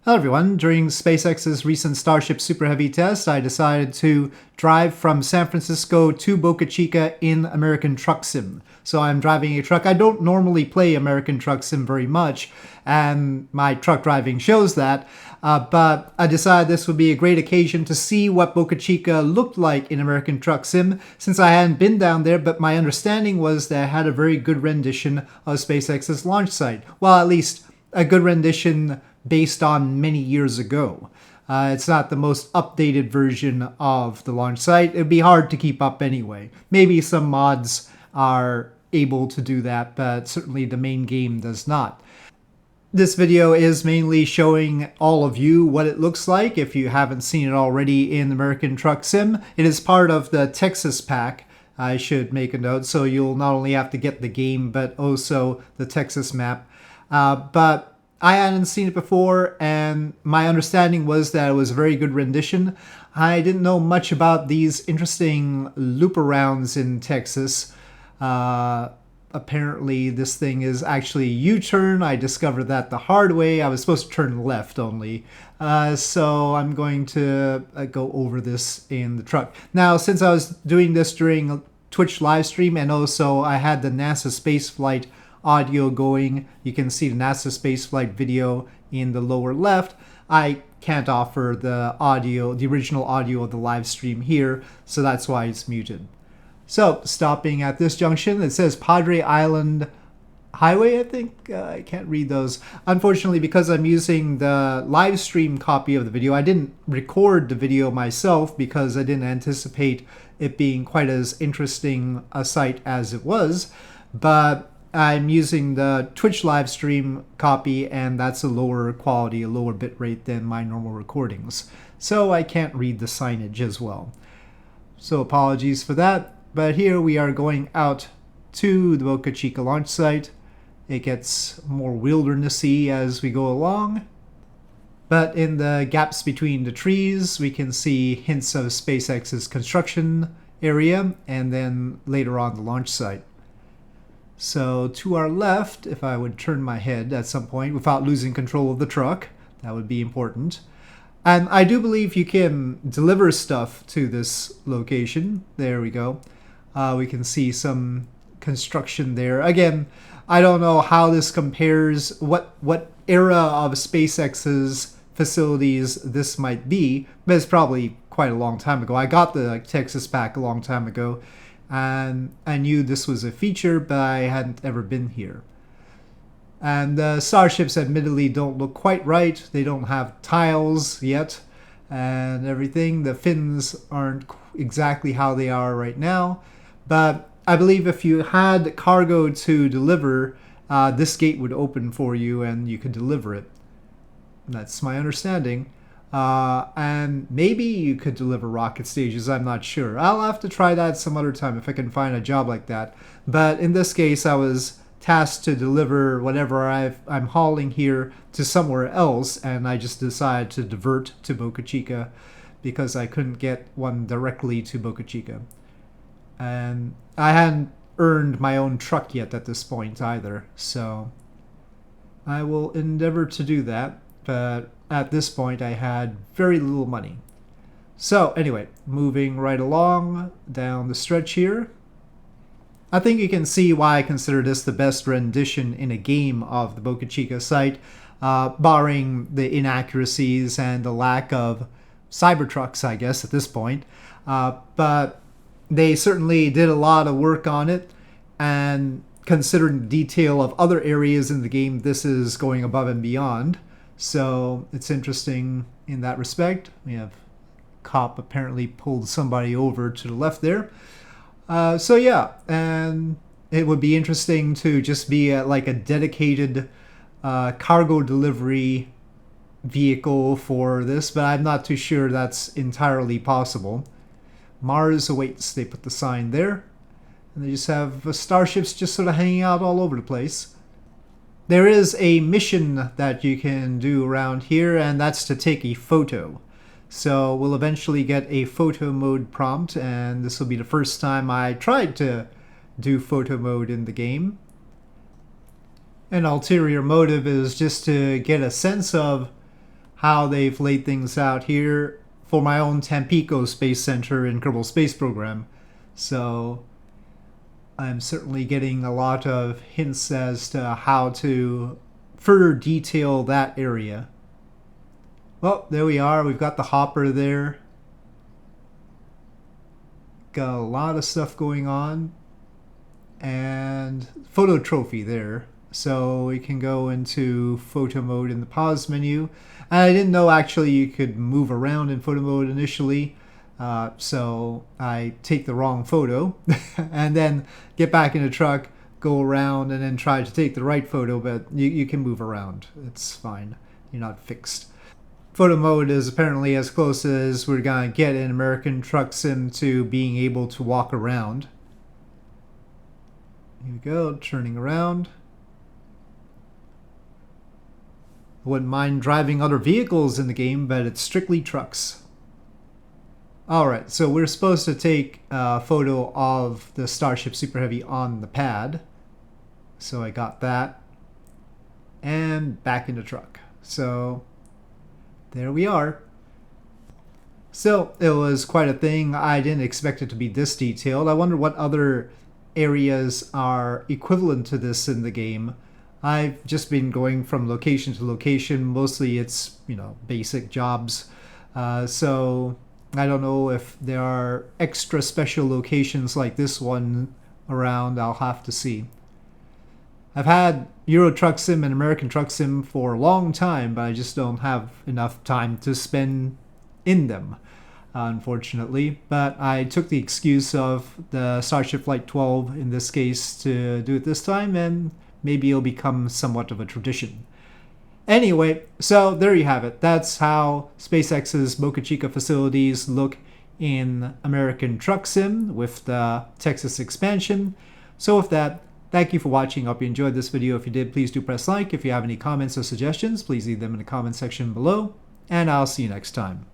Hello everyone, during SpaceX's recent Starship Super Heavy test, I decided to drive from San Francisco to Boca Chica in American Truck Sim. So I'm driving a truck. I don't normally play American Truck Sim very much, and my truck driving shows that, but I decided this would be a great occasion to see what Boca Chica looked like in American Truck Sim, since I hadn't been down there, but my understanding was that it had a very good rendition of SpaceX's launch site. Well, at least a good rendition based on many years ago. It's not the most updated version of the launch site. It'd be hard to keep up anyway. Maybe some mods are able to do that, but certainly the main game does not. This video is mainly showing all of you what it looks like if you haven't seen it already in American Truck Sim. It is part of the Texas pack. I should make a note, so you'll not only have to get the game, but also the Texas map. But I hadn't seen it before, and my understanding was that it was a very good rendition. I didn't know much about these interesting loop-arounds in Texas. Apparently this thing is actually a U-turn. I discovered that the hard way. I was supposed to turn left only. So I'm going to go over this in the truck. Now, since I was doing this during a Twitch live stream, and also I had the NASA space flight audio going, you can see the NASA spaceflight video in the lower left. I can't offer the audio, the original audio of the live stream here, so that's why it's muted. So, stopping at this junction, it says Padre Island Highway, I think. I can't read those. Unfortunately, because I'm using the live stream copy of the video, I didn't record the video myself because I didn't anticipate it being quite as interesting a site as it was. But I'm using the Twitch live stream copy, and that's a lower quality, a lower bit rate than my normal recordings. So I can't read the signage as well. So apologies for that. But here we are going out to the Boca Chica launch site. It gets more wildernessy as we go along. But in the gaps between the trees, we can see hints of SpaceX's construction area, and then later on the launch site. So to our left, if I would turn my head at some point without losing control of the truck, that would be important. And I do believe you can deliver stuff to this location. There we go. We can see some construction there. Again, I don't know how this compares, what era of SpaceX's facilities this might be, but it's probably quite a long time ago. I got the Texas pack a long time ago, and I knew this was a feature, but I hadn't ever been here. And the starships admittedly don't look quite right. They don't have tiles yet and everything. The fins aren't exactly how they are right now. But I believe if you had cargo to deliver, this gate would open for you and you could deliver it. That's my understanding. And maybe you could deliver rocket stages, I'm not sure. I'll have to try that some other time if I can find a job like that. But in this case, I was tasked to deliver whatever I'm hauling here to somewhere else, and I just decided to divert to Boca Chica because I couldn't get one directly to Boca Chica. And I hadn't earned my own truck yet at this point either, so I will endeavor to do that. But at this point, I had very little money. So anyway, moving right along down the stretch here. I think you can see why I consider this the best rendition in a game of the Boca Chica site, barring the inaccuracies and the lack of Cybertrucks, I guess, at this point. But they certainly did a lot of work on it, and considering the detail of other areas in the game, this is going above and beyond. So it's interesting in that respect. We have cop apparently pulled somebody over to the left there. So yeah, and it would be interesting to just be like a dedicated cargo delivery vehicle for this, but I'm not too sure that's entirely possible. Mars awaits, they put the sign there. And they just have starships just sort of hanging out all over the place. There is a mission that you can do around here, and that's to take a photo. So we'll eventually get a photo mode prompt, and this will be the first time I tried to do photo mode in the game. An ulterior motive is just to get a sense of how they've laid things out here for my own Tampico Space Center in Kerbal Space Program. So I'm certainly getting a lot of hints as to how to further detail that area. Well, there we are. We've got the hopper there. Got a lot of stuff going on. And photo trophy there. So we can go into photo mode in the pause menu. And I didn't know actually you could move around in photo mode initially. So I take the wrong photo and then get back in the truck, go around, and then try to take the right photo, but you can move around. It's fine. You're not fixed. Photo mode is apparently as close as we're going to get in American Truck Sim to being able to walk around. Here we go, turning around. I wouldn't mind driving other vehicles in the game, but it's strictly trucks. Alright, so we're supposed to take a photo of the Starship Super Heavy on the pad. So I got that. And back in the truck. So there we are. So it was quite a thing. I didn't expect it to be this detailed. I wonder what other areas are equivalent to this in the game. I've just been going from location to location. Mostly it's, basic jobs. So I don't know if there are extra special locations like this one around. I'll have to see. I've had Euro Truck Sim and American Truck Sim for a long time, but I just don't have enough time to spend in them, unfortunately. But I took the excuse of the Starship Flight 12 in this case to do it this time, and maybe it'll become somewhat of a tradition. Anyway, so there you have it. That's how SpaceX's Boca Chica facilities look in American Truck Sim with the Texas expansion. So with that, thank you for watching. I hope you enjoyed this video. If you did, please do press like. If you have any comments or suggestions, please leave them in the comment section below. And I'll see you next time.